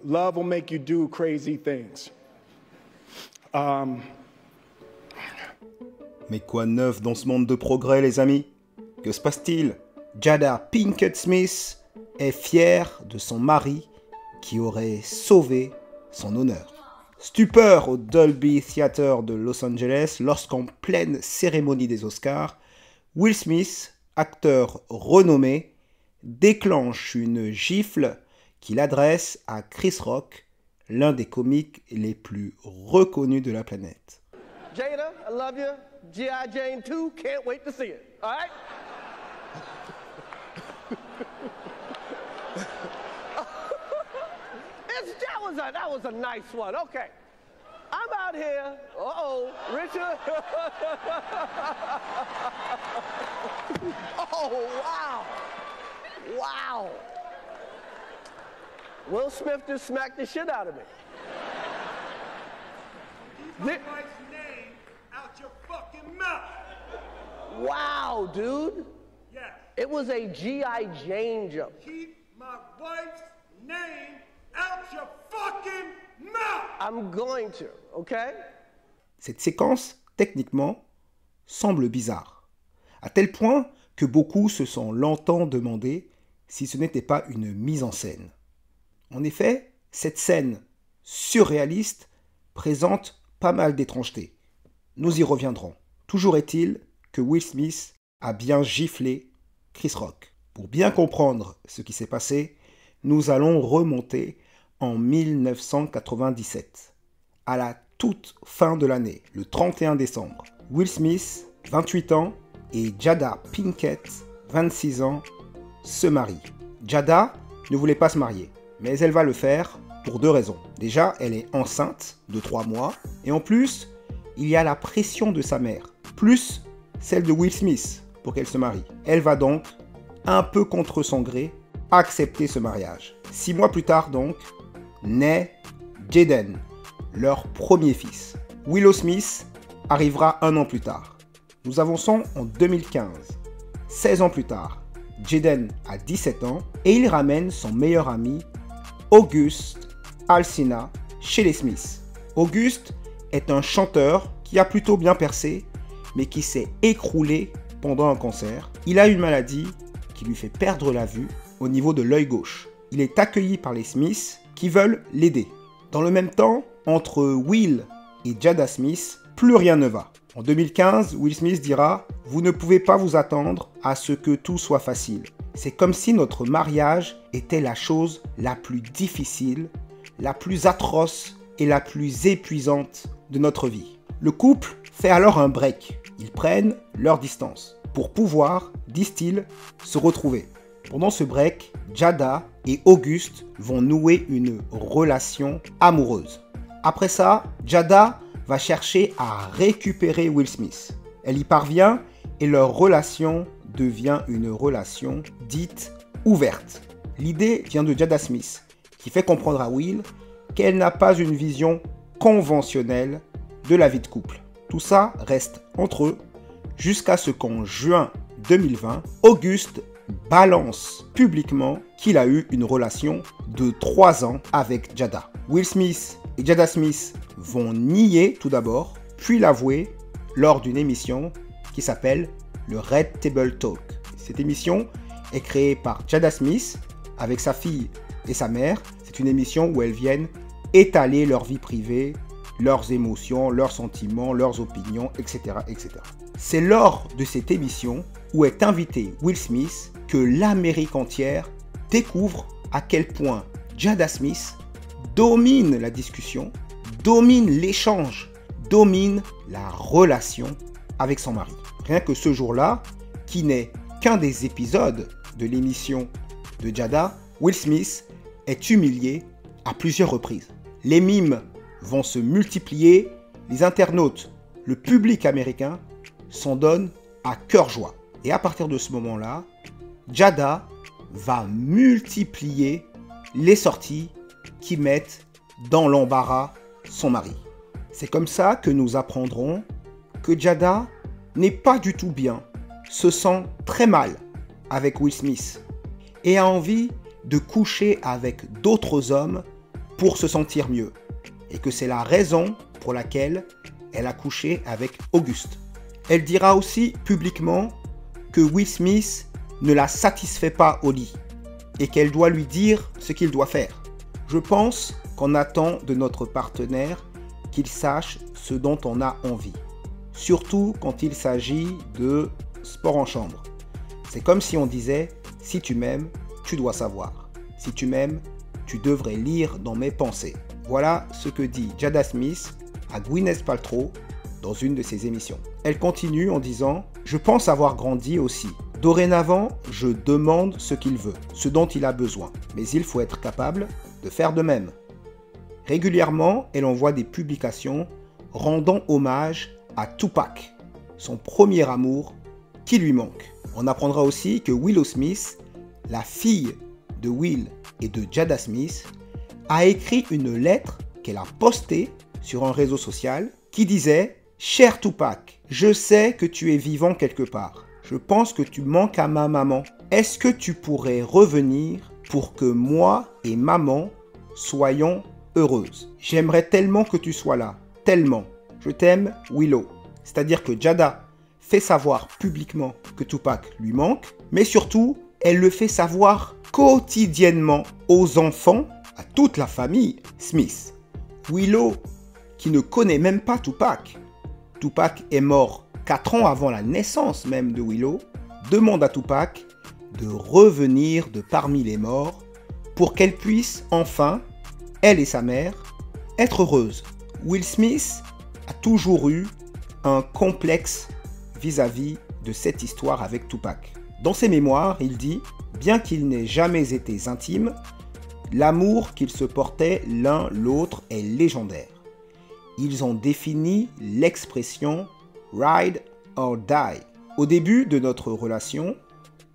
Love will make you do crazy things. Mais quoi de neuf dans ce monde de progrès, les amis? Que se passe-t-il? Jada Pinkett Smith est fière de son mari qui aurait sauvé son honneur. Stupeur au Dolby Theatre de Los Angeles lorsqu'en pleine cérémonie des Oscars, Will Smith, acteur renommé, déclenche une gifle qu'il adresse à Chris Rock, l'un des comiques les plus reconnus de la planète. Jada, I love you. G.I. Jane 2, can't wait to see it. All right? that was a nice one. Okay. I'm out here. Uh-oh, Richard. Oh, wow. Wow. Will Smith just smacked the shit out of me. Keep my wife's name out your fucking mouth. Wow, dude. Yes. It was a G.I. Jane jump. Keep my wife's name out your fucking mouth. I'm going to, okay? Cette séquence, techniquement, semble bizarre, à tel point que beaucoup se sont longtemps demandé si ce n'était pas une mise en scène. En effet, cette scène surréaliste présente pas mal d'étrangetés. Nous y reviendrons. Toujours est-il que Will Smith a bien giflé Chris Rock. Pour bien comprendre ce qui s'est passé, nous allons remonter en 1997, à la toute fin de l'année, le 31 décembre. Will Smith, 28 ans, et Jada Pinkett, 26 ans, se marient. Jada ne voulait pas se marier, mais elle va le faire pour deux raisons. Déjà, elle est enceinte de 3 mois, et en plus, il y a la pression de sa mère, plus celle de Will Smith pour qu'elle se marie. Elle va donc, un peu contre son gré, accepter ce mariage. 6 mois plus tard donc, naît Jaden, leur premier fils. Willow Smith arrivera 1 an plus tard. Nous avançons en 2015. 16 ans plus tard, Jaden a 17 ans et il ramène son meilleur ami, August Alsina, chez les Smiths. August est un chanteur qui a plutôt bien percé, mais qui s'est écroulé pendant un concert. Il a une maladie qui lui fait perdre la vue au niveau de l'œil gauche. Il est accueilli par les Smiths qui veulent l'aider. Dans le même temps, entre Will et Jada Smith, plus rien ne va. En 2015, Will Smith dira « Vous ne pouvez pas vous attendre à ce que tout soit facile. C'est comme si notre mariage était la chose la plus difficile, la plus atroce et la plus épuisante de notre vie. » Le couple fait alors un break. Ils prennent leur distance pour pouvoir, disent-ils, se retrouver. Pendant ce break, Jada et August vont nouer une relation amoureuse. Après ça, Jada va chercher à récupérer Will Smith. Elle y parvient et leur relation devient une relation dite ouverte. L'idée vient de Jada Smith, qui fait comprendre à Will qu'elle n'a pas une vision conventionnelle de la vie de couple. Tout ça reste entre eux jusqu'à ce qu'en juin 2020, August balance publiquement qu'il a eu une relation de 3 ans avec Jada. Will Smith et Jada Smith vont nier tout d'abord, puis l'avouer lors d'une émission qui s'appelle le Red Table Talk. Cette émission est créée par Jada Smith avec sa fille et sa mère. C'est une émission où elles viennent étaler leur vie privée, leurs émotions, leurs sentiments, leurs opinions, etc. etc. C'est lors de cette émission où est invité Will Smith que l'Amérique entière découvre à quel point Jada Smith domine la discussion, domine l'échange, domine la relation avec son mari. Rien que ce jour-là, qui n'est qu'un des épisodes de l'émission de Jada, Will Smith est humilié à plusieurs reprises. Les mimes vont se multiplier, les internautes, le public américain s'en donnent à cœur joie. Et à partir de ce moment-là, Jada va multiplier les sorties qui mettent dans l'embarras son mari. C'est comme ça que nous apprendrons que Jada n'est pas du tout bien, se sent très mal avec Will Smith et a envie de coucher avec d'autres hommes pour se sentir mieux et que c'est la raison pour laquelle elle a couché avec Auguste. Elle dira aussi publiquement que Will Smith ne la satisfait pas au lit et qu'elle doit lui dire ce qu'il doit faire. Je pense qu'on attend de notre partenaire qu'il sache ce dont on a envie, surtout quand il s'agit de sport en chambre. C'est comme si on disait « si tu m'aimes, tu dois savoir. Si tu m'aimes, tu devrais lire dans mes pensées ». Voilà ce que dit Jada Smith à Gwyneth Paltrow dans une de ses émissions. Elle continue en disant « Je pense avoir grandi aussi. Dorénavant, je demande ce qu'il veut, ce dont il a besoin. Mais il faut être capable de faire de même. » Régulièrement, elle envoie des publications rendant hommage à Tupac, son premier amour qui lui manque. On apprendra aussi que Willow Smith, la fille de Will et de Jada Smith, a écrit une lettre qu'elle a postée sur un réseau social qui disait « Cher Tupac, je sais que tu es vivant quelque part. Je pense que tu manques à ma maman. Est-ce que tu pourrais revenir pour que moi et maman soyons heureuses? J'aimerais tellement que tu sois là. Tellement. Je t'aime, Willow. » C'est-à-dire que Jada fait savoir publiquement que Tupac lui manque, mais surtout, elle le fait savoir quotidiennement aux enfants, à toute la famille Smith. Willow, qui ne connaît même pas Tupac, Tupac est mort 4 ans avant la naissance même de Willow, demande à Tupac de revenir de parmi les morts pour qu'elle puisse enfin, elle et sa mère, être heureuses. Will Smith a toujours eu un complexe vis-à-vis de cette histoire avec Tupac. Dans ses mémoires, il dit « Bien qu'ils n'aient jamais été intimes, l'amour qu'ils se portaient l'un l'autre est légendaire. Ils ont défini l'expression « ride or die ». Au début de notre relation,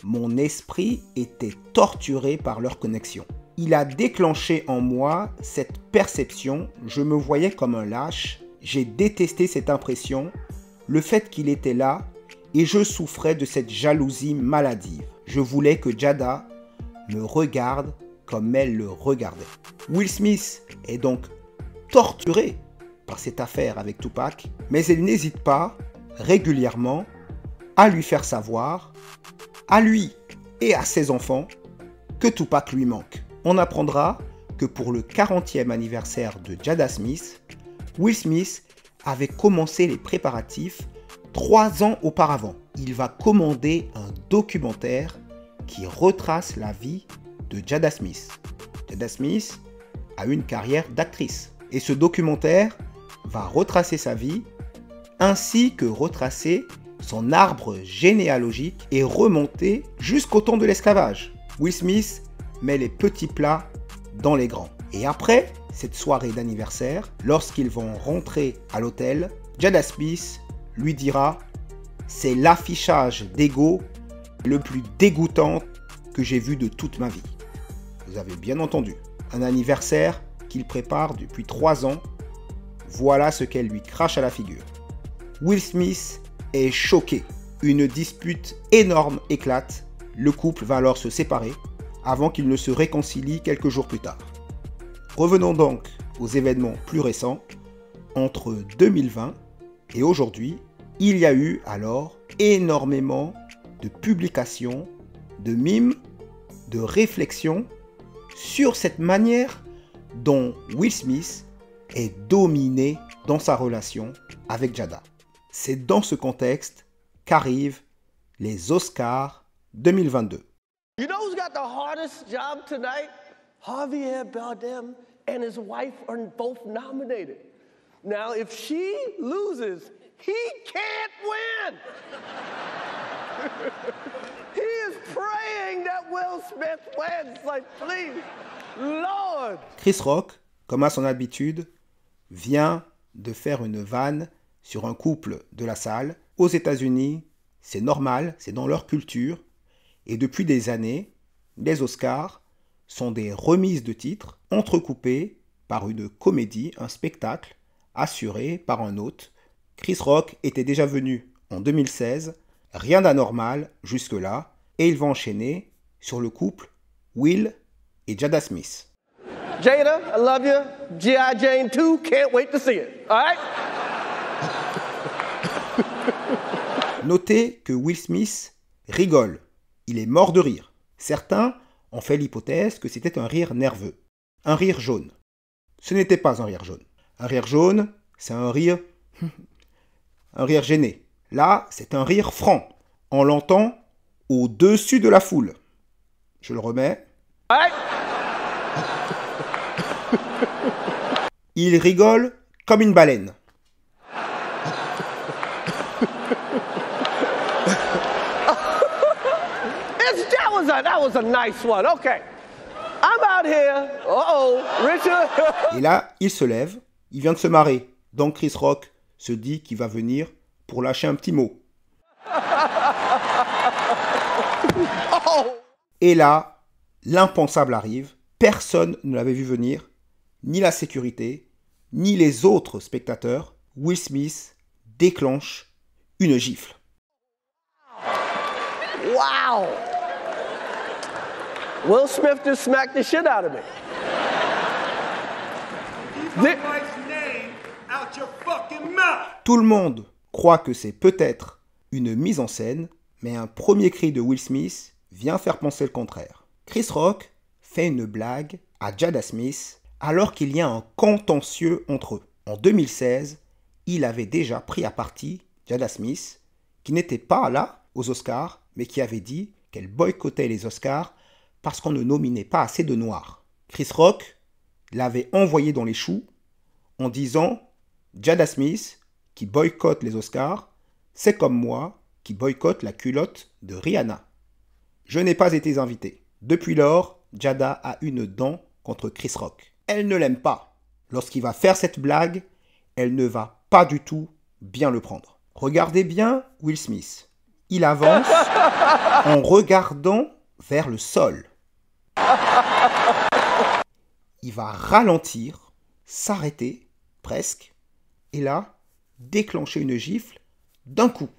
mon esprit était torturé par leur connexion. Il a déclenché en moi cette perception, je me voyais comme un lâche, j'ai détesté cette impression, le fait qu'il était là, et je souffrais de cette jalousie maladive. Je voulais que Jada me regarde comme elle le regardait. Will Smith est donc torturé par cette affaire avec Tupac, mais elle n'hésite pas régulièrement à lui faire savoir, à lui et à ses enfants, que Tupac lui manque. On apprendra que pour le 40e anniversaire de Jada Smith, Will Smith avait commencé les préparatifs 3 ans auparavant. Il va commander un documentaire qui retrace la vie de Jada Smith. Jada Smith a une carrière d'actrice. Et ce documentaire va retracer sa vie ainsi que retracer son arbre généalogique et remonter jusqu'au temps de l'esclavage. Will Smith met les petits plats dans les grands. Et après cette soirée d'anniversaire, lorsqu'ils vont rentrer à l'hôtel, Jada Smith lui dira « C'est l'affichage d'ego le plus dégoûtant que j'ai vu de toute ma vie. » Vous avez bien entendu. Un anniversaire qu'il prépare depuis 3 ans. Voilà ce qu'elle lui crache à la figure. Will Smith est choqué. Une dispute énorme éclate. Le couple va alors se séparer avant qu'ils ne se réconcilient quelques jours plus tard. Revenons donc aux événements plus récents. Entre 2020 et aujourd'hui, il y a eu alors énormément de publications, de mimes, de réflexions sur cette manière dont Will Smith est dominé dans sa relation avec Jada. C'est dans ce contexte qu'arrivent les Oscars 2022. You know who's got the hardest job tonight? Javier Bardem and his wife are both nominated. Now, if she loses, he can't win. He is praying that Will Smith wins. Like, please, Lord. Chris Rock, comme à son habitude, vient de faire une vanne sur un couple de la salle. Aux États-Unis, c'est normal, c'est dans leur culture. Et depuis des années, les Oscars sont des remises de titres entrecoupées par une comédie, un spectacle assuré par un hôte. Chris Rock était déjà venu en 2016, rien d'anormal jusque-là, et il va enchaîner sur le couple Will et Jada Smith. Jada, I love you. G.I. Jane 2, can't wait to see it. All right? Notez que Will Smith rigole. Il est mort de rire. Certains ont fait l'hypothèse que c'était un rire nerveux. Un rire jaune. Ce n'était pas un rire jaune. Un rire jaune, c'est un rire gêné. Là, c'est un rire franc. On l'entend au-dessus de la foule. Je le remets. All right? Il rigole comme une baleine. That was a nice one. Okay. I'm out here. Uh-oh, Richard. Et là, il se lève. Il vient de se marrer. Donc Chris Rock se dit qu'il va venir pour lâcher un petit mot. Et là, l'impensable arrive. Personne ne l'avait vu venir. Ni la sécurité, ni les autres spectateurs. Will Smith déclenche une gifle. Wow. Will Smith just smacked the shit out of me. Keep my wife's name out your fucking mouth. Tout le monde croit que c'est peut-être une mise en scène, mais un premier cri de Will Smith vient faire penser le contraire. Chris Rock fait une blague à Jada Smith alors qu'il y a un contentieux entre eux. En 2016, il avait déjà pris à partie Jada Smith, qui n'était pas là aux Oscars, mais qui avait dit qu'elle boycottait les Oscars parce qu'on ne nominait pas assez de noirs. Chris Rock l'avait envoyé dans les choux en disant « Jada Smith, qui boycotte les Oscars, c'est comme moi qui boycotte la culotte de Rihanna. » Je n'ai pas été invité. Depuis lors, Jada a une dent contre Chris Rock. Elle ne l'aime pas. Lorsqu'il va faire cette blague, elle ne va pas du tout bien le prendre. Regardez bien Will Smith. Il avance en regardant vers le sol. Il va ralentir, s'arrêter, presque, et là, déclencher une gifle d'un coup.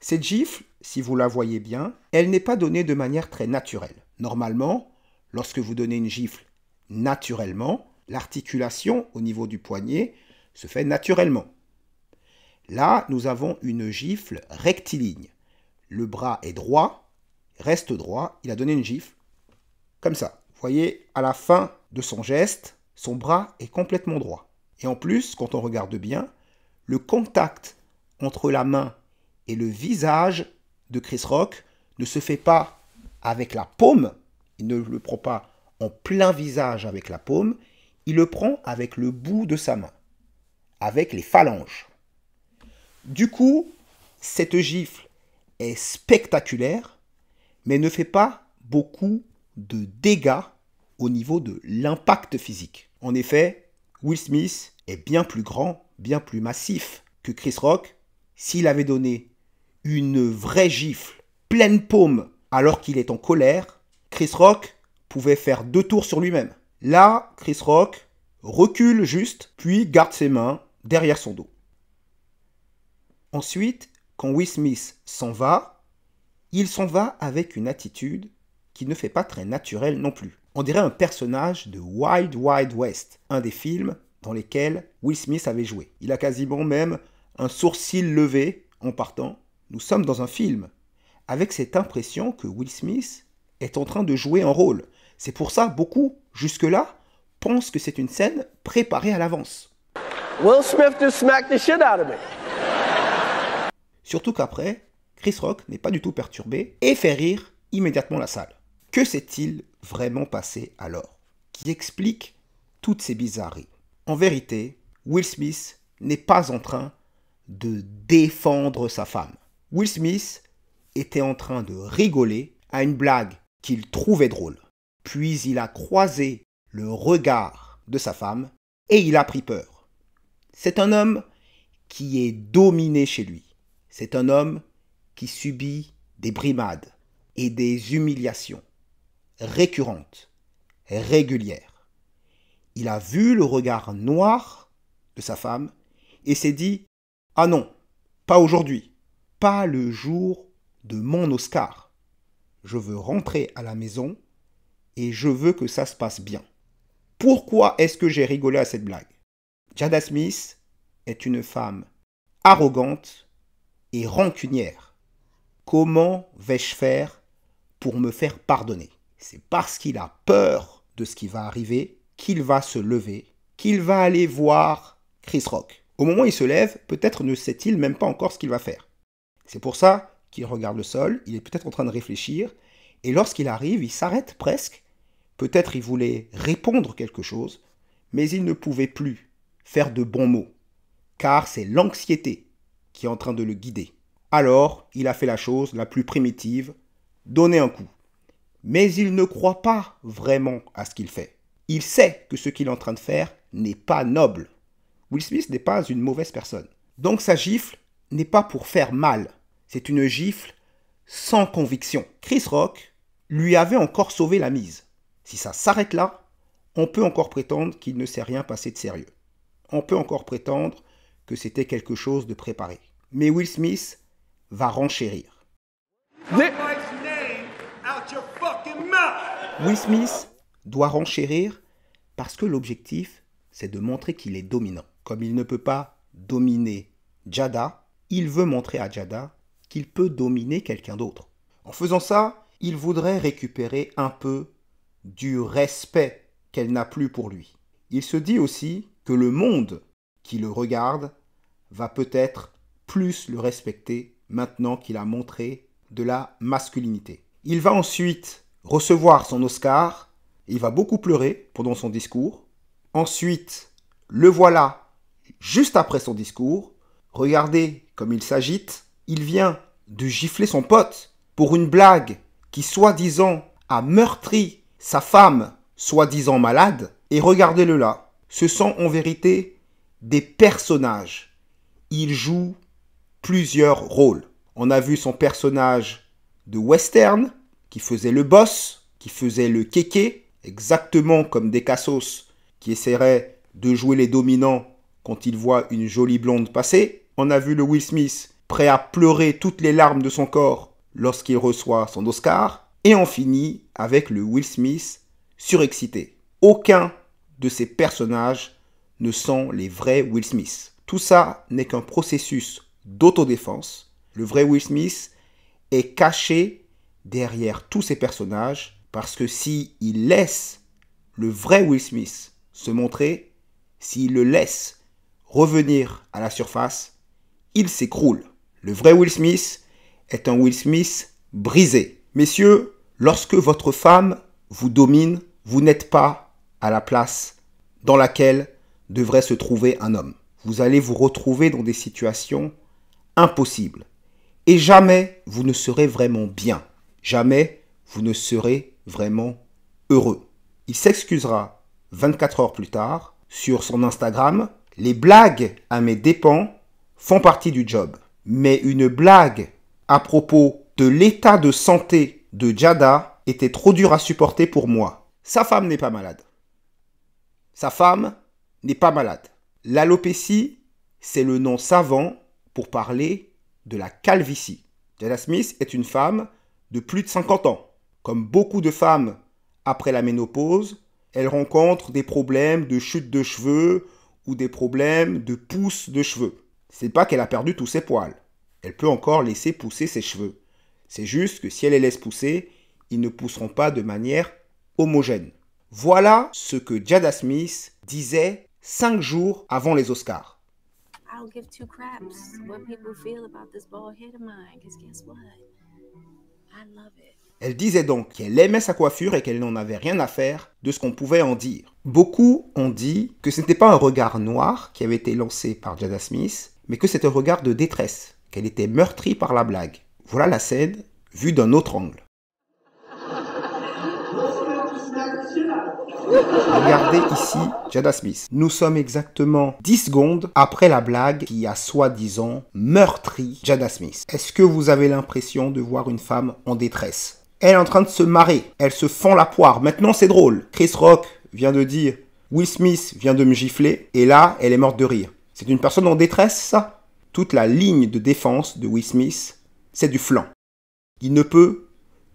Cette gifle, si vous la voyez bien, elle n'est pas donnée de manière très naturelle. Normalement, lorsque vous donnez une gifle naturellement, l'articulation au niveau du poignet se fait naturellement. Là, nous avons une gifle rectiligne. Le bras est droit, reste droit, il a donné une gifle, comme ça. Vous voyez, à la fin de son geste, son bras est complètement droit. Et en plus, quand on regarde bien, le contact entre la main et le visage de Chris Rock ne se fait pas avec la paume, il ne le prend pas en plein visage avec la paume, il le prend avec le bout de sa main, avec les phalanges. Du coup, cette gifle est spectaculaire, mais ne fait pas beaucoup de dégâts au niveau de l'impact physique. En effet, Will Smith est bien plus grand, bien plus massif que Chris Rock. S'il avait donné une vraie gifle, pleine paume, alors qu'il est en colère, Chris Rock pouvait faire 2 tours sur lui-même. Là, Chris Rock recule juste, puis garde ses mains derrière son dos. Ensuite, quand Will Smith s'en va, il s'en va avec une attitude qui ne fait pas très naturelle non plus. On dirait un personnage de Wild Wild West, un des films dans lesquels Will Smith avait joué. Il a quasiment même un sourcil levé en partant. Nous sommes dans un film, avec cette impression que Will Smith est en train de jouer un rôle. C'est pour ça beaucoup, jusque-là, pensent que c'est une scène préparée à l'avance. Will Smith just smacked the shit out of me. Surtout qu'après, Chris Rock n'est pas du tout perturbé et fait rire immédiatement la salle. Que s'est-il vraiment passé alors, qui explique toutes ces bizarreries? En vérité, Will Smith n'est pas en train de défendre sa femme. Will Smith était en train de rigoler à une blague qu'il trouvait drôle. Puis il a croisé le regard de sa femme et il a pris peur. C'est un homme qui est dominé chez lui. C'est un homme qui subit des brimades et des humiliations récurrentes, régulières. Il a vu le regard noir de sa femme et s'est dit « Ah non, pas aujourd'hui, pas le jour de mon Oscar. Je veux rentrer à la maison et je veux que ça se passe bien. » Pourquoi est-ce que j'ai rigolé à cette blague? Jada Smith est une femme arrogante et rancunière. Comment vais-je faire pour me faire pardonner? C'est parce qu'il a peur de ce qui va arriver qu'il va se lever, qu'il va aller voir Chris Rock. Au moment où il se lève, peut-être ne sait-il même pas encore ce qu'il va faire. C'est pour ça qu'il regarde le sol, il est peut-être en train de réfléchir, et lorsqu'il arrive, il s'arrête presque. Peut-être il voulait répondre quelque chose, mais il ne pouvait plus faire de bons mots, car c'est l'anxiété qui est en train de le guider. Alors, il a fait la chose la plus primitive, donner un coup. Mais il ne croit pas vraiment à ce qu'il fait. Il sait que ce qu'il est en train de faire n'est pas noble. Will Smith n'est pas une mauvaise personne. Donc sa gifle n'est pas pour faire mal. C'est une gifle sans conviction. Chris Rock lui avait encore sauvé la mise. Si ça s'arrête là, on peut encore prétendre qu'il ne s'est rien passé de sérieux. On peut encore prétendre que c'était quelque chose de préparé. Mais Will Smith va renchérir. Will Smith doit renchérir parce que l'objectif, c'est de montrer qu'il est dominant. Comme il ne peut pas dominer Jada, il veut montrer à Jada qu'il peut dominer quelqu'un d'autre. En faisant ça, il voudrait récupérer un peu du respect qu'elle n'a plus pour lui. Il se dit aussi que le monde qui le regarde va peut-être plus le respecter maintenant qu'il a montré de la masculinité. Il va ensuite recevoir son Oscar. Il va beaucoup pleurer pendant son discours. Ensuite, le voilà juste après son discours. Regardez comme il s'agite. Il vient de gifler son pote pour une blague qui, soi-disant, a meurtri sa femme, soi-disant malade. Et regardez-le là. Ce sont en vérité des personnages. Il joue plusieurs rôles. On a vu son personnage de western qui faisait le boss, qui faisait le kéké, exactement comme des cassos qui essaieraient de jouer les dominants quand ils voient une jolie blonde passer. On a vu le Will Smith prêt à pleurer toutes les larmes de son corps lorsqu'il reçoit son Oscar. Et on finit avec le Will Smith surexcité. Aucun de ces personnages ne sont les vrais Will Smith. Tout ça n'est qu'un processus d'autodéfense. Le vrai Will Smith est caché derrière tous ces personnages parce que s'il laisse le vrai Will Smith se montrer, s'il le laisse revenir à la surface, il s'écroule. Le vrai Will Smith est un Will Smith brisé. Messieurs, lorsque votre femme vous domine, vous n'êtes pas à la place dans laquelle devrait se trouver un homme. Vous allez vous retrouver dans des situations impossibles. Et jamais vous ne serez vraiment bien. Jamais vous ne serez vraiment heureux. Il s'excusera 24 heures plus tard sur son Instagram. Les blagues à mes dépens font partie du job. Mais une blague à propos de l'état de santé de Jada était trop dure à supporter pour moi. Sa femme n'est pas malade. Sa femme n'est pas malade. L'alopécie, c'est le nom savant pour parler de la calvitie. Jada Smith est une femme de plus de 50 ans. Comme beaucoup de femmes après la ménopause, elle rencontre des problèmes de chute de cheveux ou des problèmes de pousse de cheveux. C'est pas qu'elle a perdu tous ses poils. Elle peut encore laisser pousser ses cheveux. C'est juste que si elle les laisse pousser, ils ne pousseront pas de manière homogène. Voilà ce que Jada Smith disait 5 jours avant les Oscars. I don't give two craps what people feel about this bald head of mine, because guess what? I love it. Elle disait donc qu'elle aimait sa coiffure et qu'elle n'en avait rien à faire de ce qu'on pouvait en dire. Beaucoup ont dit que ce n'était pas un regard noir qui avait été lancé par Jada Smith, mais que c'était un regard de détresse, qu'elle était meurtrie par la blague. Voilà la scène vue d'un autre angle. Regardez ici Jada Smith. Nous sommes exactement 10 secondes après la blague qui a soi-disant meurtri Jada Smith. Est-ce que vous avez l'impression de voir une femme en détresse? Elle est en train de se marrer. Elle se fend la poire. Maintenant, c'est drôle. Chris Rock vient de dire « Will Smith vient de me gifler » et là, elle est morte de rire. C'est une personne en détresse, ça? Toute la ligne de défense de Will Smith, c'est du flanc. Il ne peut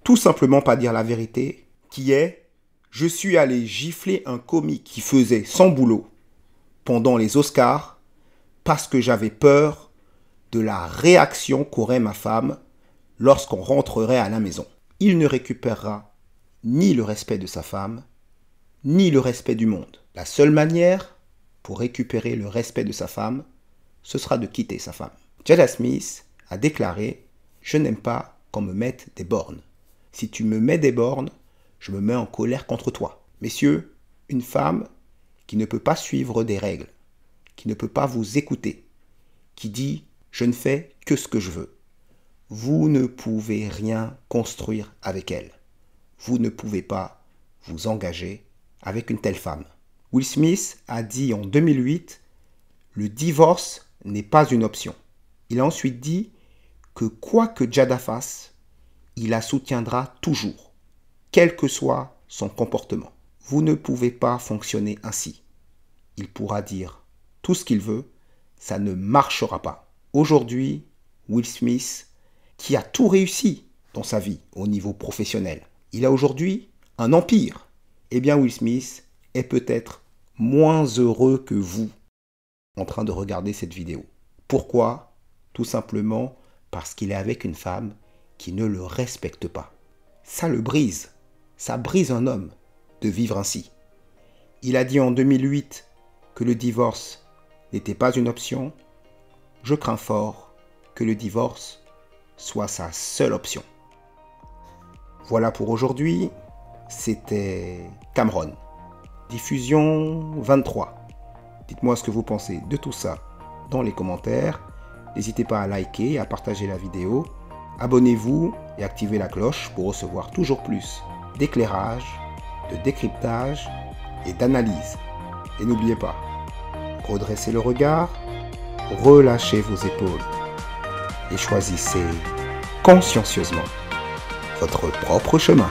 tout simplement pas dire la vérité, qui est Je suis allé gifler un comique qui faisait son boulot pendant les Oscars parce que j'avais peur de la réaction qu'aurait ma femme lorsqu'on rentrerait à la maison. Il ne récupérera ni le respect de sa femme, ni le respect du monde. La seule manière pour récupérer le respect de sa femme, ce sera de quitter sa femme. Jada Smith a déclaré « Je n'aime pas qu'on me mette des bornes. Si tu me mets des bornes, je me mets en colère contre toi. » Messieurs, une femme qui ne peut pas suivre des règles, qui ne peut pas vous écouter, qui dit « Je ne fais que ce que je veux », vous ne pouvez rien construire avec elle. Vous ne pouvez pas vous engager avec une telle femme. Will Smith a dit en 2008 « Le divorce n'est pas une option ». Il a ensuite dit que quoi que Jada fasse, il la soutiendra toujours, quel que soit son comportement. Vous ne pouvez pas fonctionner ainsi. Il pourra dire tout ce qu'il veut, ça ne marchera pas. Aujourd'hui, Will Smith, qui a tout réussi dans sa vie au niveau professionnel, il a aujourd'hui un empire. Eh bien, Will Smith est peut-être moins heureux que vous en train de regarder cette vidéo. Pourquoi ? Tout simplement parce qu'il est avec une femme qui ne le respecte pas. Ça le brise. Ça brise un homme de vivre ainsi. Il a dit en 2008 que le divorce n'était pas une option. Je crains fort que le divorce soit sa seule option. Voilà pour aujourd'hui. C'était Cameron. Diffusion 23. Dites-moi ce que vous pensez de tout ça dans les commentaires. N'hésitez pas à liker et à partager la vidéo. Abonnez-vous et activez la cloche pour recevoir toujours plus d'éclairage, de décryptage et d'analyse. Et n'oubliez pas, redressez le regard, relâchez vos épaules et choisissez consciencieusement votre propre chemin.